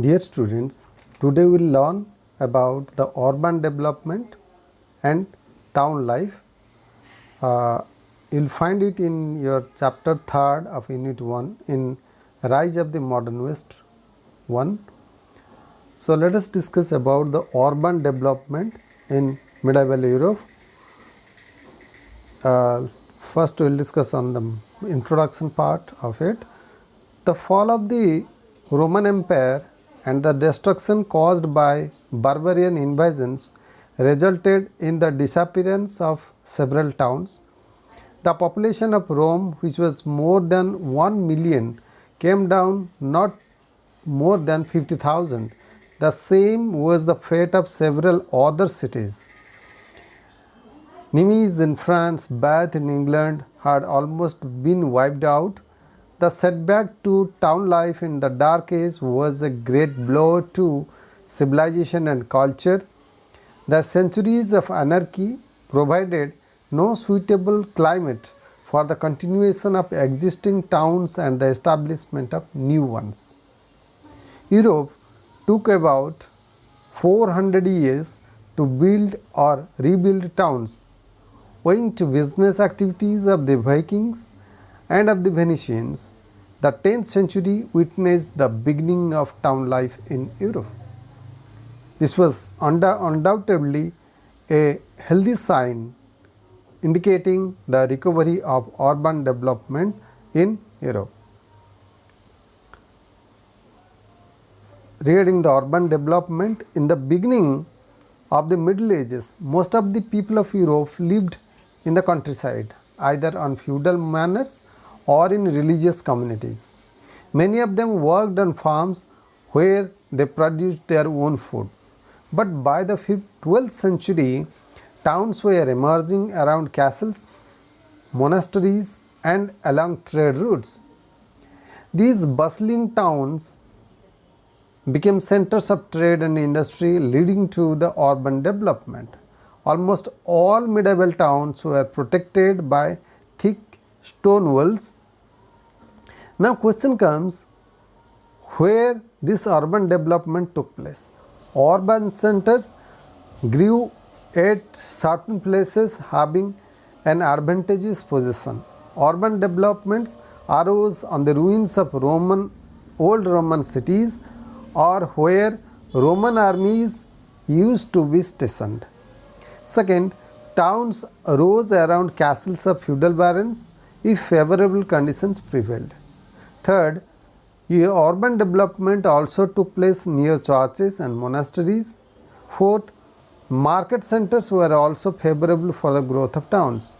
Dear students, today we will learn about the urban development and town life. You'll find it in your chapter 3rd of unit 1 in Rise of the Modern West 1. So let us discuss about the urban development in medieval Europe. First we will discuss on the introduction part of it. The fall of the Roman Empire and the destruction caused by barbarian invasions resulted in the disappearance of several towns. The population of Rome, which was more than 1 million, came down not more than 50,000. The same was the fate of several other cities. Nimes in France, Bath in England had almost been wiped out. The setback to town life in the Dark Age was a great blow to civilization and culture. The centuries of anarchy provided no suitable climate for the continuation of existing towns and the establishment of new ones. Europe took about 400 years to build or rebuild towns, owing to business activities of the Vikings and of the Venetians. The 10th century witnessed the beginning of town life in Europe. This was undoubtedly a healthy sign indicating the recovery of urban development in Europe. Regarding the urban development, in the beginning of the Middle Ages, most of the people of Europe lived in the countryside, either on feudal manors or in religious communities. Many of them worked on farms where they produced their own food. But by the 12th century, towns were emerging around castles, monasteries, and along trade routes. These bustling towns became centers of trade and industry, leading to the urban development. Almost all medieval towns were protected by thick stone walls. Now question comes, where this urban development took place. Urban centers grew at certain places having an advantageous position. Urban developments arose on the ruins of old Roman cities or where Roman armies used to be stationed. Second, towns arose around castles of feudal barons if favorable conditions prevailed. Third, urban development also took place near churches and monasteries. Fourth, market centers were also favorable for the growth of towns.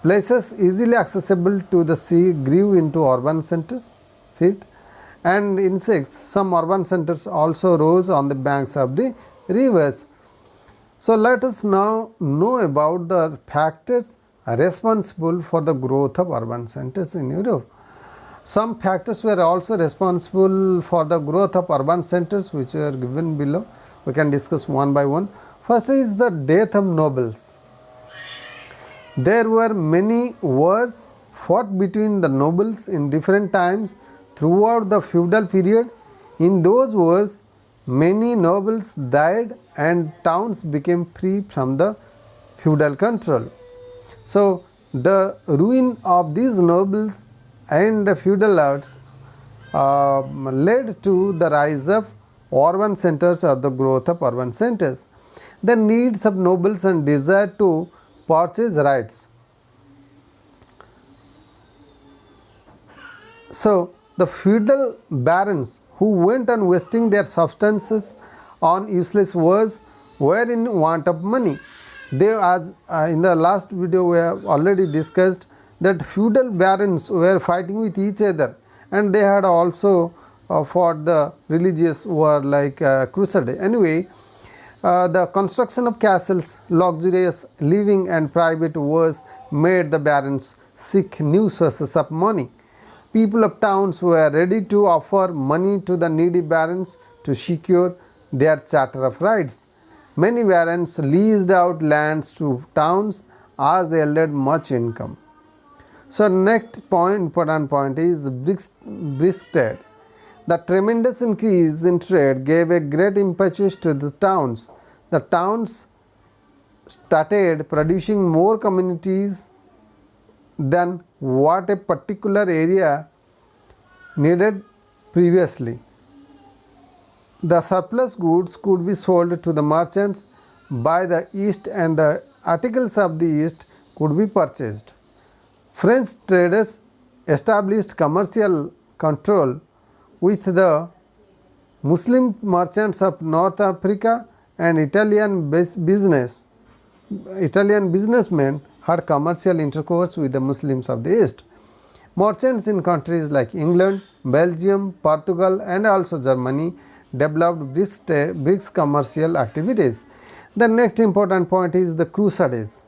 Places easily accessible to the sea grew into urban centers. Fifth, and in sixth, some urban centers also rose on the banks of the rivers. So let us now know about the factors responsible for the growth of urban centers in Europe. Some factors were also responsible for the growth of urban centers, which are given below. We can discuss one by one. First is the death of nobles. There were many wars fought between the nobles in different times throughout the feudal period. In those wars, many nobles died and towns became free from the feudal control. So the ruin of these nobles and the feudal lords led to the rise of urban centers or the growth of urban centers. The needs of nobles and desire to purchase rights. So the feudal barons who went on wasting their substances on useless wars were in want of money. They, as in the last video we have already discussed, that feudal barons were fighting with each other, and they had also fought the religious war like crusade. Anyway, the construction of castles, luxurious living and private wars made the barons seek new sources of money. People of towns were ready to offer money to the needy barons to secure their charter of rights. Many barons leased out lands to towns as they yielded much income. So next important point is brisk trade. The tremendous increase in trade gave a great impetus to the towns. The towns started producing more communities than what a particular area needed previously. The surplus goods could be sold to the merchants by the East and the articles of the East could be purchased. French traders established commercial control with the Muslim merchants of North Africa, and Italian businessmen had commercial intercourse with the Muslims of the East. Merchants in countries like England, Belgium, Portugal and also Germany developed brisk commercial activities. The next important point is the Crusades.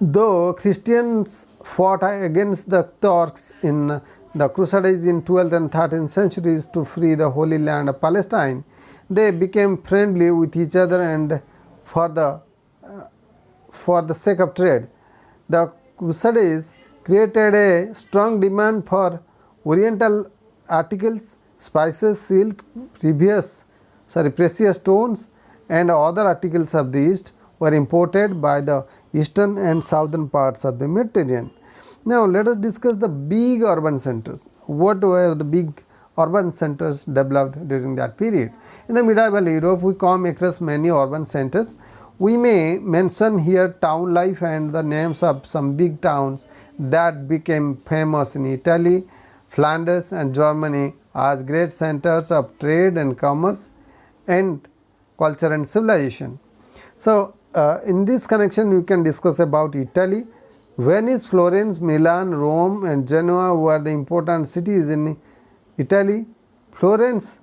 Though Christians fought against the Turks in the Crusades in 12th and 13th centuries to free the Holy Land of Palestine, they became friendly with each other and for the sake of trade. The Crusades created a strong demand for Oriental articles, spices, silk, precious stones and other articles of the East were imported by the eastern and southern parts of the Mediterranean. Now, let us discuss the big urban centers. What were the big urban centers developed during that period? In the medieval Europe, we come across many urban centers. We may mention here town life and the names of some big towns that became famous in Italy, Flanders and Germany as great centers of trade and commerce and culture and civilization. So, in this connection you can discuss about Italy. Venice, Florence, Milan, Rome and Genoa were the important cities in Italy. Florence,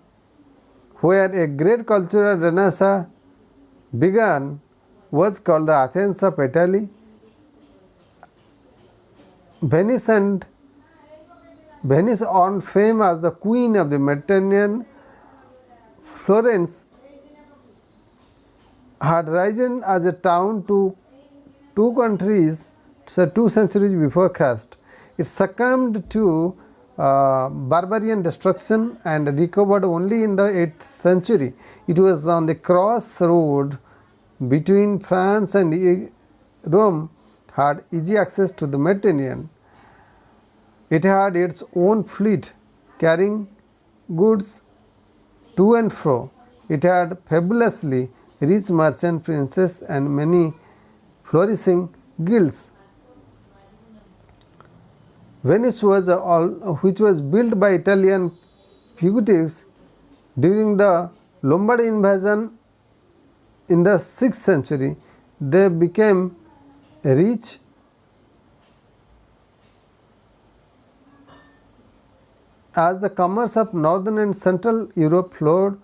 where a great cultural renaissance began, was called the Athens of Italy. Venice earned fame as the queen of the Mediterranean. Florence had risen as a town to two centuries before Christ. It succumbed to barbarian destruction and recovered only in the 8th century. It was on the crossroad between France and Rome, had easy access to the Mediterranean. It had its own fleet carrying goods to and fro. It had fabulously rich merchant princes and many flourishing guilds. Venice which was built by Italian fugitives during the Lombard invasion in the 6th century, they became rich as the commerce of northern and central Europe flowed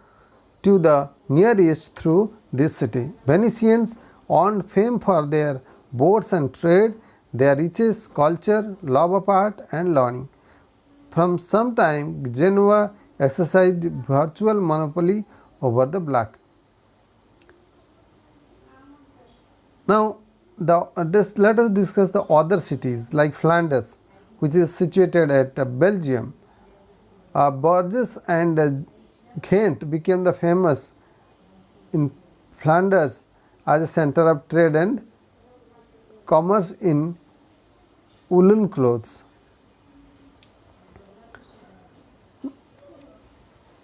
to the Near East through this city. Venetians earned fame for their boats and trade, their riches, culture, love of art and learning. From some time, Genoa exercised virtual monopoly over the black. Now, let us discuss the other cities like Flanders, which is situated at Belgium. Bourges and Ghent became the famous in Flanders as a center of trade and commerce in woolen clothes.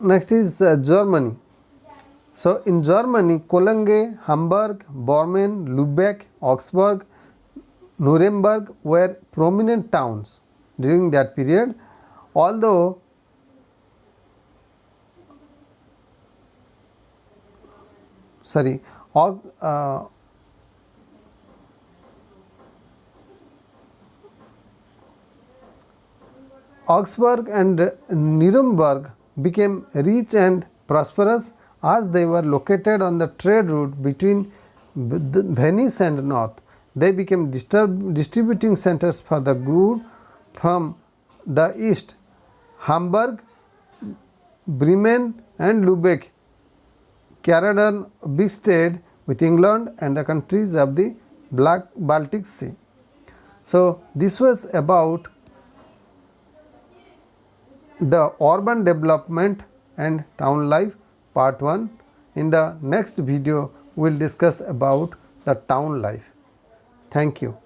Next is Germany. So, in Germany, Cologne, Hamburg, Bremen, Lübeck, Augsburg, Nuremberg were prominent towns during that period. Although Augsburg and Nuremberg became rich and prosperous as they were located on the trade route between Venice and North. They became distributing centers for the goods from the east. Hamburg, Bremen and Lübeck carried on big trade with England and the countries of the Baltic Sea. So, this was about the urban development and town life part 1. In the next video we will discuss about the town life. Thank you.